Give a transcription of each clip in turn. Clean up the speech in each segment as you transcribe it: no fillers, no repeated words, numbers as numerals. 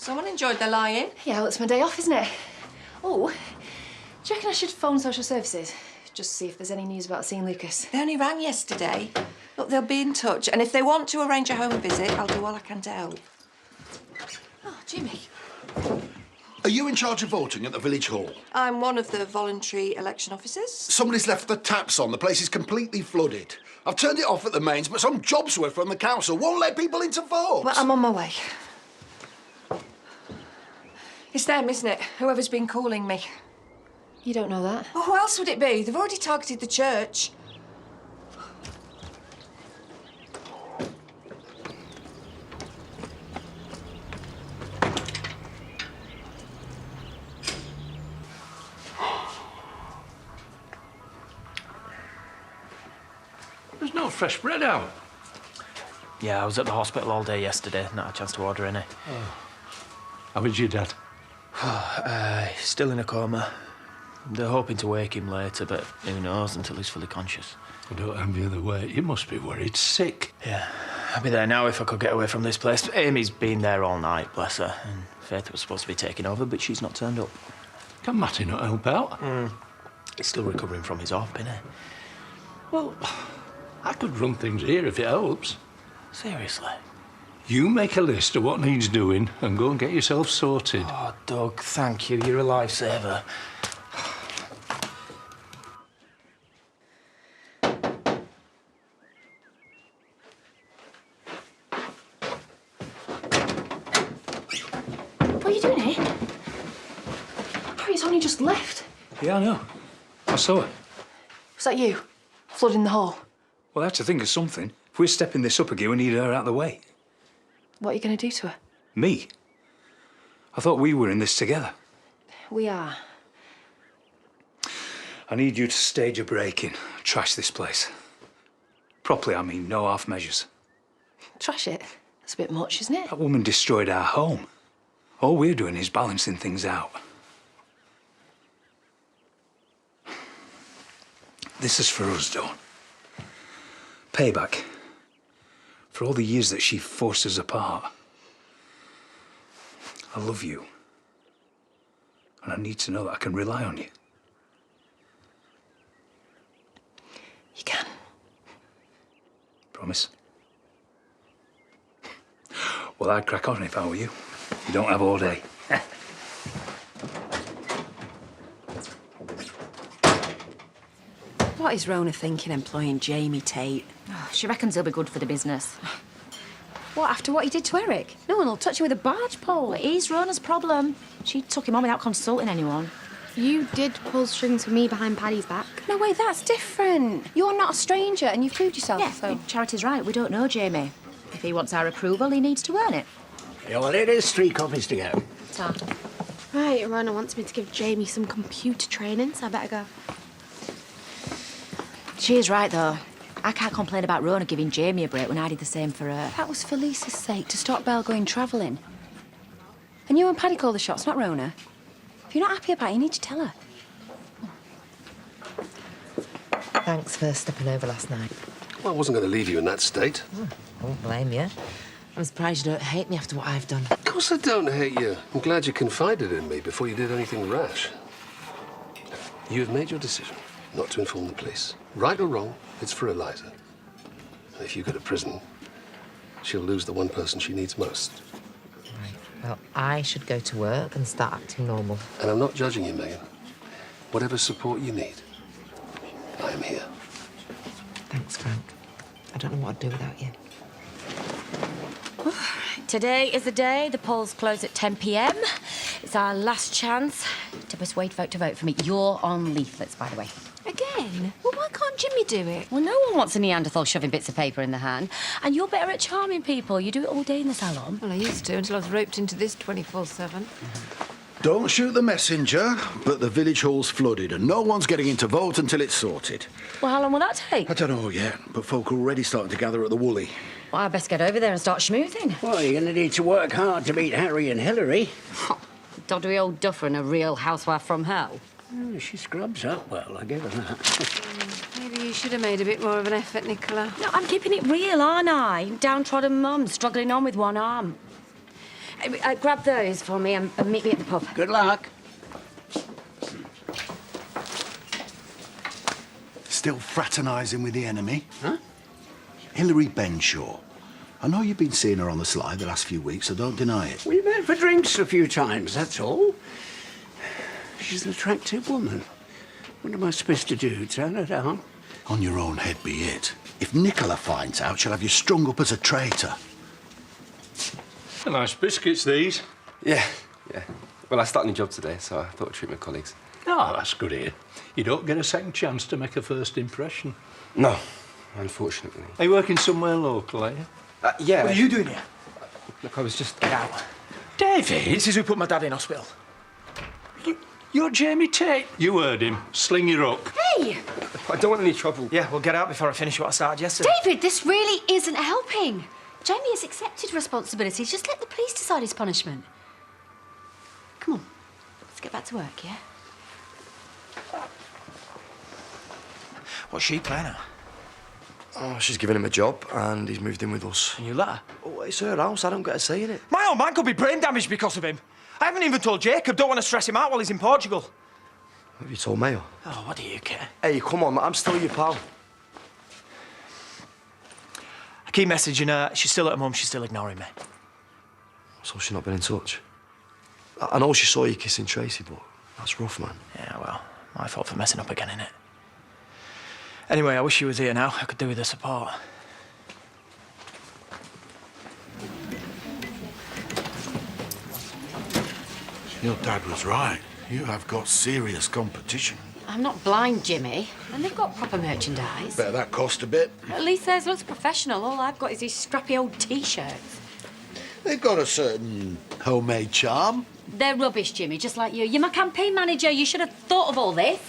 Someone enjoyed their lie-in. Yeah, well, it's my day off, isn't it? Oh, do you reckon I should phone social services? Just see if there's any news about seeing Lucas. They only rang yesterday. Look, they'll be in touch, and if they want to arrange a home visit, I'll do all I can to help. Oh, Jimmy. Are you in charge of voting at the village hall? I'm one of the voluntary election officers. Somebody's left the taps on. The place is completely flooded. I've turned it off at the mains, but some jobsworth from the council won't let people into vote. Well, I'm on my way. It's them, isn't it? Whoever's been calling me. You don't know that? Well, who else would it be? They've already targeted the church. There's no fresh bread out. Yeah, I was at the hospital all day yesterday. Not had a chance to order any. Oh. How is your dad? He's still in a coma. They're hoping to wake him later, but who knows until he's fully conscious. I don't envy the way. You must be worried sick. Yeah, I'd be there now if I could get away from this place. Amy's been there all night, bless her. And Faith was supposed to be taking over, but she's not turned up. Can Matty not help out? He's still recovering from his op, innit? Well, I could run things here if it helps. Seriously? You make a list of what needs doing and go and get yourself sorted. Oh, Doug, thank you. You're a lifesaver. What are you doing here? Harry's only just left. Yeah, I know. I saw it. Was that you? Flooding the hall? Well, I have to think of something. If we're stepping this up again, we need her out of the way. What are you going to do to her? Me? I thought we were in this together. We are. I need you to stage a break-in. Trash this place. Properly, I mean, no half measures. Trash it. That's a bit much, isn't it? That woman destroyed our home. All we're doing is balancing things out. This is for us, Dawn. Payback. For all the years that she forced us apart. I love you. And I need to know that I can rely on you. You can. Promise? Well, I'd crack on if I were you. You don't have all day. What is Rona thinking employing Jamie Tate? Oh, she reckons he'll be good for the business. What, after what he did to Eric? No one will touch him with a barge pole. Well, it is Rona's problem. She took him on without consulting anyone. You did pull strings for me behind Paddy's back. No way, that's different. You're not a stranger and you've proved yourself. Yeah, so. Charity's right. We don't know Jamie. If he wants our approval, he needs to earn it. Yeah, well, it is 3 copies to go. Ta. Right, Rona wants me to give Jamie some computer training, so I better go. She is right, though. I can't complain about Rona giving Jamie a break when I did the same for her. That was for Lisa's sake, to stop Belle going travelling. And you and Paddy call the shots, not Rona. If you're not happy about it, you need to tell her. Thanks for stepping over last night. Well, I wasn't going to leave you in that state. I won't blame you. I'm surprised you don't hate me after what I've done. Of course I don't hate you. I'm glad you confided in me before you did anything rash. You have made your decision not to inform the police. Right or wrong, it's for Eliza. And if you go to prison, she'll lose the one person she needs most. Right. Well, I should go to work and start acting normal. And I'm not judging you, Megan. Whatever support you need, I am here. Thanks, Frank. I don't know what I'd do without you. Today is the day. The polls close at 10 p.m. It's our last chance to persuade folk to vote for me. You're on leaflets, by the way. Again? Well, why can't Jimmy do it? Well, no one wants a Neanderthal shoving bits of paper in the hand. And you're better at charming people. You do it all day in the salon. Well, I used to until I was roped into this 24/7. Don't shoot the messenger, but the village hall's flooded and no one's getting in to vote until it's sorted. Well, how long will that take? I don't know yet, but folk are already starting to gather at the Woolly. Well, I best get over there and start schmoozing. Well, you're going to need to work hard to beat Harry and Hillary. Doddery old duffer and a real housewife from hell. Oh, she scrubs up well, I give her that. Maybe you should have made a bit more of an effort, Nicola. No, I'm keeping it real, aren't I? Downtrodden mum, struggling on with one arm. Grab those for me and meet me at the pub. Good luck. Still fraternising with the enemy? Huh? Hilary Benshaw. I know you've been seeing her on the sly the last few weeks, so don't deny it. We met for drinks a few times, that's all. She's an attractive woman. What am I supposed to do, turn her down? On your own head be it. If Nicola finds out, she'll have you strung up as a traitor. Nice biscuits, these. Yeah. Well, I start a new job today, so I thought I'd treat my colleagues. Oh, that's good here. You don't get a second chance to make a first impression. No, unfortunately. Are you working somewhere local, are you? Yeah. What are you doing here? Look, I was just... Get out. David? This is who put my dad in hospital. You're Jamie Tate. You heard him. Sling your hook. Hey! I don't want any trouble. Yeah, well, get out before I finish what I started yesterday. David, this really isn't helping. Jamie has accepted responsibility. Just let the police decide his punishment. Come on, let's get back to work, yeah? What's she playing at? Oh, she's given him a job and he's moved in with us. And you let her? Oh, it's her house. I don't get a say in it. My old man could be brain damaged because of him. I haven't even told Jacob. Don't want to stress him out while he's in Portugal. Have you told Mayo? Oh, what do you care? Hey, come on, I'm still your pal. I keep messaging her. She's still at her mum. She's still ignoring me. So she's not been in touch? I know she saw you kissing Tracy, but that's rough, man. Yeah, well, my fault for messing up again, innit? Anyway, I wish she was here now. I could do with the support. Your dad was right. You have got serious competition. I'm not blind, Jimmy. And they've got proper merchandise. Bet that cost a bit. At least theirs looks professional. All I've got is these scrappy old T-shirts. They've got a certain homemade charm. They're rubbish, Jimmy, just like you. You're my campaign manager. You should have thought of all this.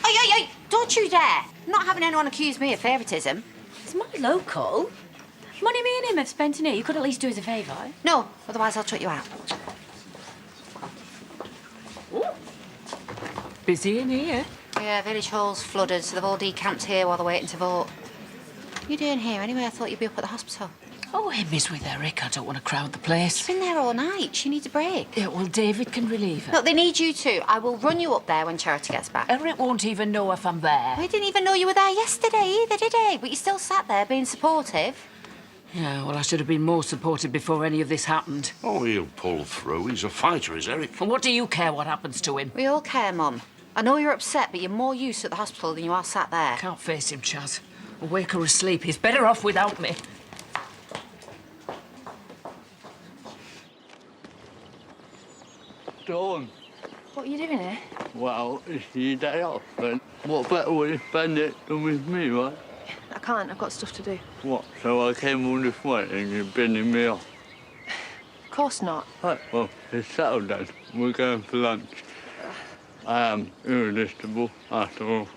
Hey, don't you dare. I'm not having anyone accuse me of favouritism. It's my local. Money me and him have spent in here. You could at least do us a favour. No, otherwise I'll chuck you out. Busy in here? Yeah, village hall's flooded, so they've all decamped here while they're waiting to vote. What are you doing here anyway? I thought you'd be up at the hospital. Oh, Emmy's with Eric. I don't want to crowd the place. She's been there all night. She needs a break. Yeah, well, David can relieve her. Look, they need you too. I will run you up there when Charity gets back. Eric won't even know if I'm there. I didn't even know you were there yesterday either, did he? But you still sat there being supportive. Yeah, well, I should have been more supportive before any of this happened. Oh, he'll pull through. He's a fighter, is Eric. And what do you care what happens to him? We all care, Mum. I know you're upset, but you're more used at the hospital than you are sat there. Can't face him, Chaz. Awake or asleep, he's better off without me. Dawn. What are you doing here? Well, it's your day off, then. What better way to spend it than with me, right? I can't. I've got stuff to do. What, so I came all this way and you're binning me off? Of course not. Right, well, it's settled then. We're going for lunch. I am irresistible, after all.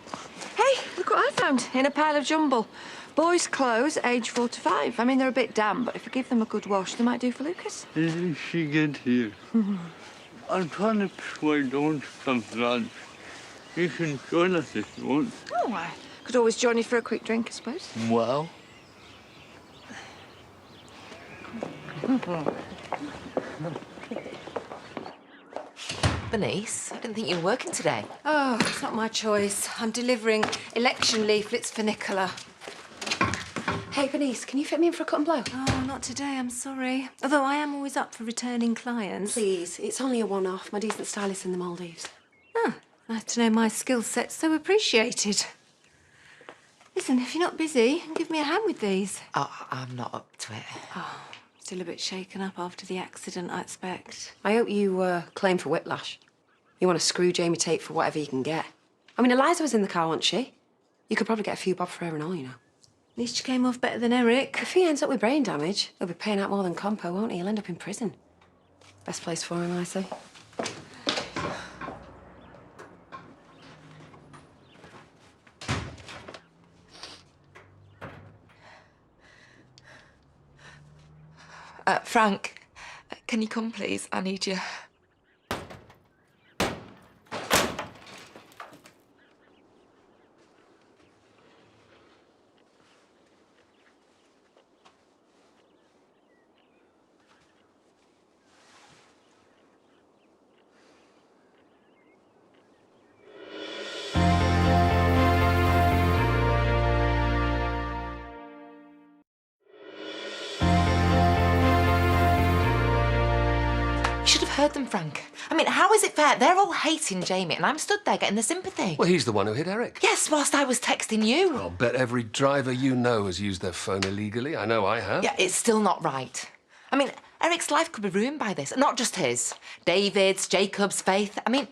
Hey, look what I found in a pile of jumble. Boys' clothes, age 4 to 5. I mean, they're a bit damp, but if I give them a good wash, they might do for Lucas. Isn't she good to you? I'm trying to persuade Dawn to come for lunch. You can join us if you want. Oh, I could always join you for a quick drink, I suppose. Well? Bernice, I didn't think you were working today. Oh, it's not my choice. I'm delivering election leaflets for Nicola. Hey, Bernice, can you fit me in for a cut and blow? Oh, not today, I'm sorry. Although I am always up for returning clients. Please, it's only a one-off. My decent stylist in the Maldives. Oh, nice to know my skill set's so appreciated. Listen, if you're not busy, give me a hand with these. Oh, I'm not up to it. Oh, still a bit shaken up after the accident, I expect. I hope you claim for whiplash. You want to screw Jamie Tate for whatever you can get. I mean, Eliza was in the car, wasn't she? You could probably get a few bob for her and all, you know. At least you came off better than Eric. If he ends up with brain damage, he'll be paying out more than compo, won't he? He'll end up in prison. Best place for him, I say. Frank, can you come, please? I need you. heard them, Frank. I mean, how is it fair? They're all hating Jamie, and I'm stood there getting the sympathy. Well, he's the one who hit Eric. Yes, whilst I was texting you. I'll bet every driver you know has used their phone illegally. I know I have. Yeah, it's still not right. I mean, Eric's life could be ruined by this. Not just his. David's, Jacob's, Faith. I mean,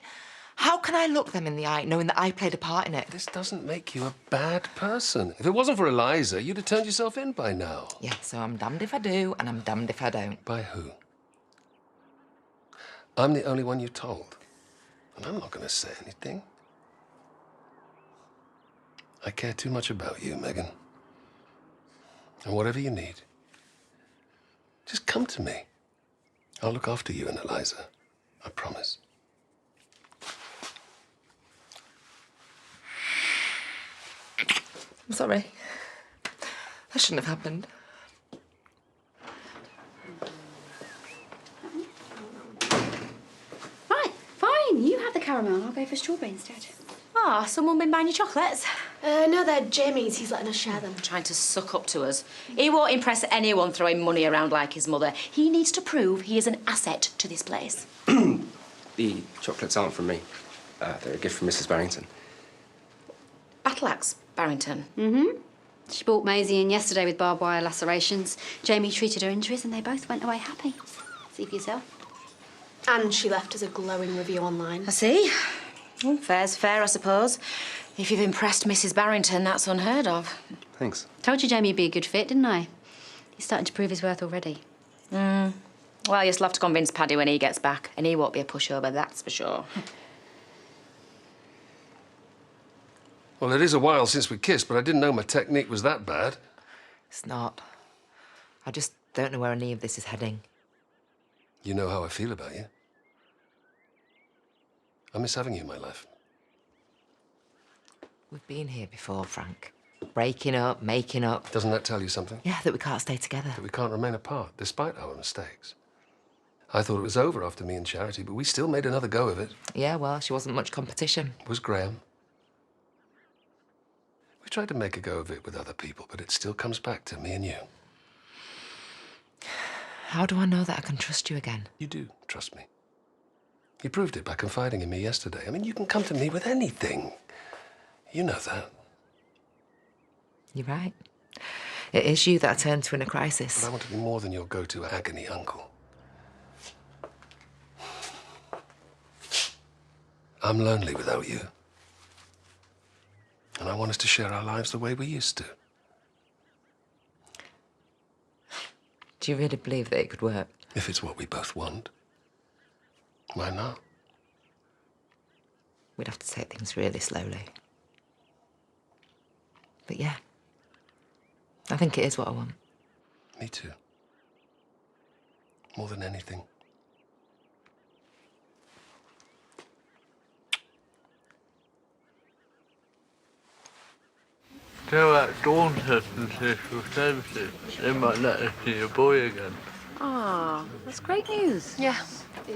how can I look them in the eye knowing that I played a part in it? This doesn't make you a bad person. If it wasn't for Eliza, you'd have turned yourself in by now. Yeah, so I'm damned if I do, and I'm damned if I don't. By who? I'm the only one you told. And I'm not going to say anything. I care too much about you, Megan. And whatever you need, just come to me. I'll look after you and Eliza. I promise. I'm sorry. That shouldn't have happened. Right, fine. You have the caramel. I'll go for strawberry instead. Ah, someone been buying you chocolates? No, they're Jamie's. He's letting us share them. Trying to suck up to us. He won't impress anyone throwing money around like his mother. He needs to prove he is an asset to this place. The chocolates aren't from me. They're a gift from Mrs. Barrington. Battle axe, Barrington. Mm-hmm. She brought Maisie in yesterday with barbed wire lacerations. Jamie treated her injuries and they both went away happy. See for yourself. And she left us a glowing review online. I see. Well, fair's fair, I suppose. If you've impressed Mrs. Barrington, that's unheard of. Thanks. Told you Jamie'd be a good fit, didn't I? He's starting to prove his worth already. Well, you'll have to convince Paddy when he gets back, and he won't be a pushover, that's for sure. Well, it is a while since we kissed, but I didn't know my technique was that bad. It's not. I just don't know where any of this is heading. You know how I feel about you. I miss having you in my life. We've been here before, Frank. Breaking up, making up. Doesn't that tell you something? Yeah, that we can't stay together. That we can't remain apart, despite our mistakes. I thought it was over after me and Charity, but we still made another go of it. Yeah, well, she wasn't much competition. Was Graham. We tried to make a go of it with other people, but it still comes back to me and you. How do I know that I can trust you again? You do trust me. You proved it by confiding in me yesterday. I mean, you can come to me with anything. You know that. You're right. It is you that I turn to in a crisis. But I want to be more than your go-to agony uncle. I'm lonely without you. And I want us to share our lives the way we used to. Do you really believe that it could work? If it's what we both want. Why not? We'd have to take things really slowly. But yeah, I think it is what I want. Me too. More than anything. Tell that Dawn says from social services they might let us see your boy again. Ah, that's great news. Yeah,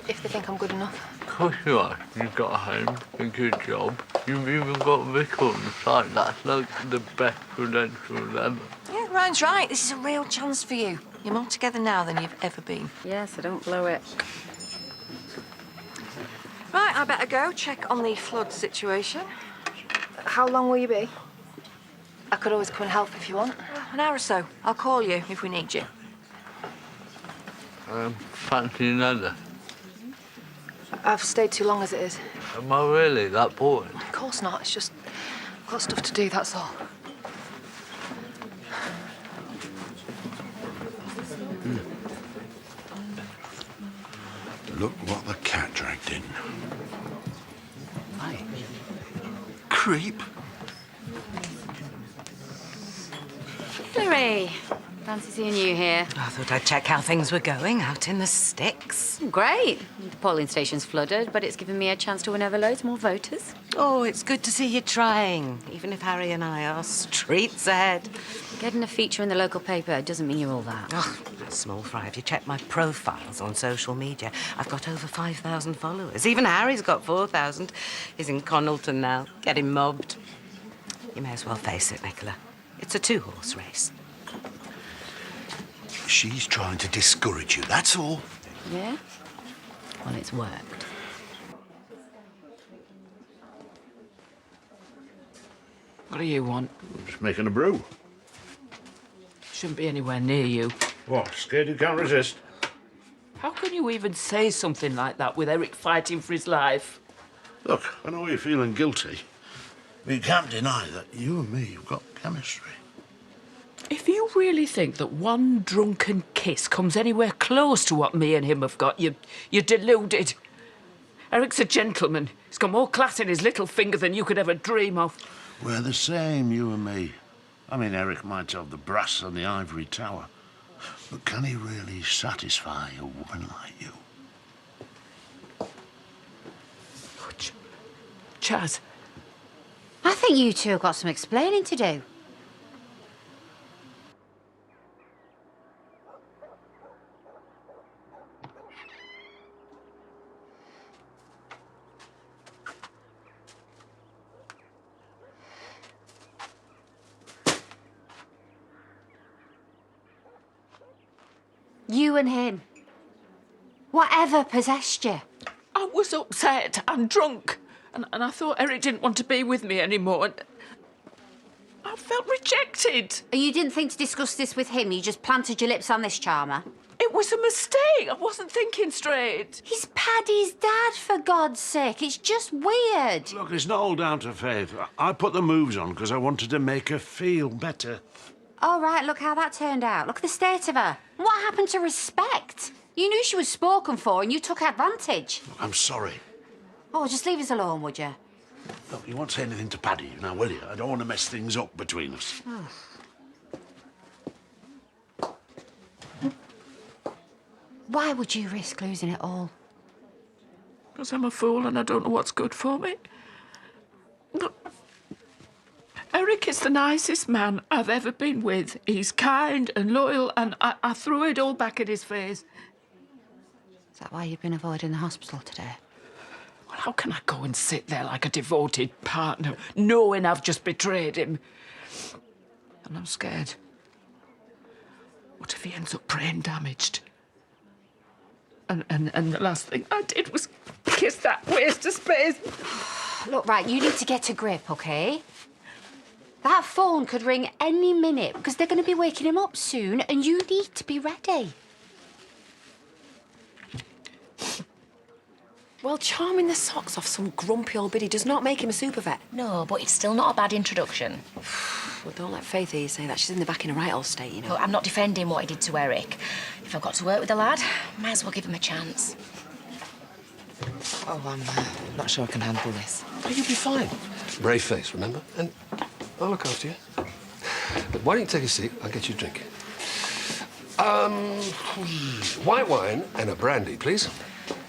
if they think I'm good enough. Of course you are. You've got a home, a good job. You've even got Vic on the side. That's like the best credentials ever. Yeah, Ryan's right. This is a real chance for you. You're more together now than you've ever been. Yes, I don't blow it. Right, I better go check on the flood situation. How long will you be? I could always come and help if you want. An hour or so. I'll call you if we need you. Fancy another. I've stayed too long as it is. Am I really that bored? Of course not. It's just I've got stuff to do, that's all. Look what the cat dragged in. Hi. Creep. Louis, fancy seeing you here. I thought I'd check how things were going out in the sticks. Great. The polling station's flooded, but it's given me a chance to win over loads more voters. Oh, it's good to see you trying, even if Harry and I are streets ahead. Getting a feature in the local paper doesn't mean you're all that. Oh, small fry. If you check my profiles on social media, I've got over 5,000 followers. Even Harry's got 4,000. He's in Connalton now, getting mobbed. You may as well face it, Nicola. It's a two-horse race. She's trying to discourage you, that's all. Yeah? Well, it's worked. What do you want? I'm just making a brew. Shouldn't be anywhere near you. What, scared you can't resist? How can you even say something like that with Eric fighting for his life? Look, I know you're feeling guilty, but you can't deny that you and me have got chemistry. If you really think that one drunken kiss comes anywhere close to what me and him have got, you're deluded. Eric's a gentleman. He's got more class in his little finger than you could ever dream of. We're the same, you and me. I mean, Eric might have the brass and the ivory tower, but can he really satisfy a woman like you? Chaz. I think you two have got some explaining to do. You and him. Whatever possessed you? I was upset and drunk, and I thought Eric didn't want to be with me anymore. And I felt rejected. And you didn't think to discuss this with him? You just planted your lips on this charmer? It was a mistake. I wasn't thinking straight. He's Paddy's dad, for God's sake. It's just weird. Look, it's not all down to Faith. I put the moves on because I wanted to make her feel better. All right, look how that turned out. Look at the state of her. What happened to respect? You knew she was spoken for and you took advantage. Look, I'm sorry. Oh, just leave us alone, would you? Look, you won't say anything to Paddy now, will you? I don't want to mess things up between us. Why would you risk losing it all? Because I'm a fool and I don't know what's good for me. Look, Eric is the nicest man I've ever been with. He's kind and loyal, and I threw it all back in his face. Is that why you've been avoiding the hospital today? Well, how can I go and sit there like a devoted partner, knowing I've just betrayed him? And I'm scared. What if he ends up brain damaged? And the last thing I did was kiss that waste of space. Look, right, you need to get a grip, OK? That phone could ring any minute because they're going to be waking him up soon and you need to be ready. Well, charming the socks off some grumpy old biddy does not make him a super vet. No, but it's still not a bad introduction. Well, don't let Faith hear you say that. She's in the back in a right old state, you know. Look, I'm not defending what he did to Eric. If I've got to work with the lad, might as well give him a chance. Oh, I'm not sure I can handle this. Oh, you'll be fine. Brave face, remember? And I'll look after you. But why don't you take a seat? I'll get you a drink. White wine and a brandy, please.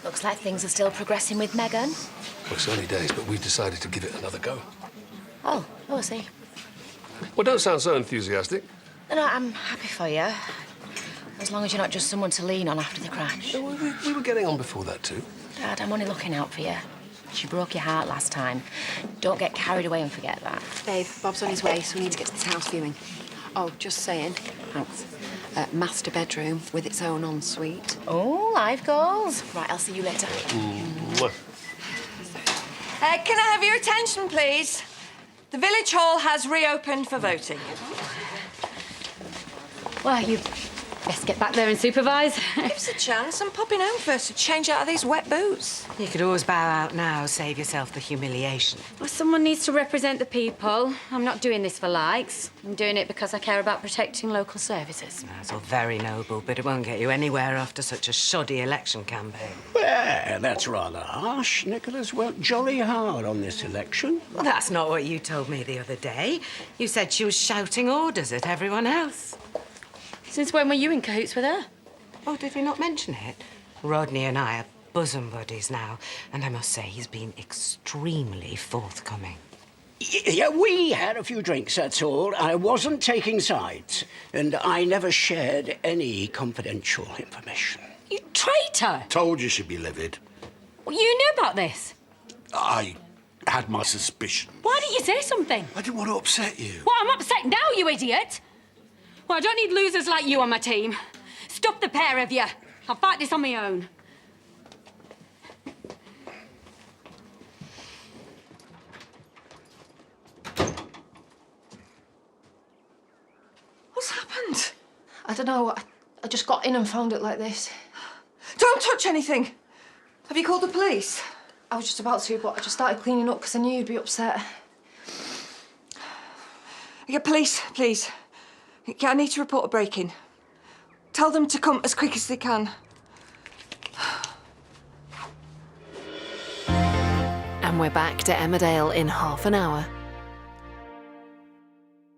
Looks like things are still progressing with Megan. Well, it's early days, but we've decided to give it another go. Oh, I see. Well, don't sound so enthusiastic. No, I'm happy for you. As long as you're not just someone to lean on after the crash. No, we were getting on before that, too. Dad, I'm only looking out for you. She broke your heart last time. Don't get carried away and forget that. Babe, Bob's on his way, so we need to get to this house viewing. Oh, just saying. Thanks. Master bedroom with its own ensuite. Oh, life goals. Right, I'll see you later. Can I have your attention, please? The village hall has reopened for voting. Well, you best get back there and supervise. Give us a chance. I'm popping home first to change out of these wet boots. You could always bow out now, save yourself the humiliation. Well, someone needs to represent the people. I'm not doing this for likes. I'm doing it because I care about protecting local services. That's all very noble, but it won't get you anywhere after such a shoddy election campaign. Well, that's rather harsh. Nicholas worked jolly hard on this election. Well, that's not what you told me the other day. You said she was shouting orders at everyone else. Since when were you in cahoots with her? Oh, did we not mention it? Rodney and I are bosom buddies now, and I must say he's been extremely forthcoming. Yeah, we had a few drinks, that's all. I wasn't taking sides, and I never shared any confidential information. You traitor! Told you she'd be livid. Well, you knew about this. I had my suspicion. Why didn't you say something? I didn't want to upset you. Well, I'm upset now, you idiot! Well, I don't need losers like you on my team. Stop the pair of you. I'll fight this on my own. I don't know. I just got in and found it like this. Don't touch anything! Have you called the police? I was just about to, but I just started cleaning up because I knew you'd be upset. Yeah, police, please. Yeah, I need to report a break-in. Tell them to come as quick as they can. And we're back to Emmerdale in half an hour.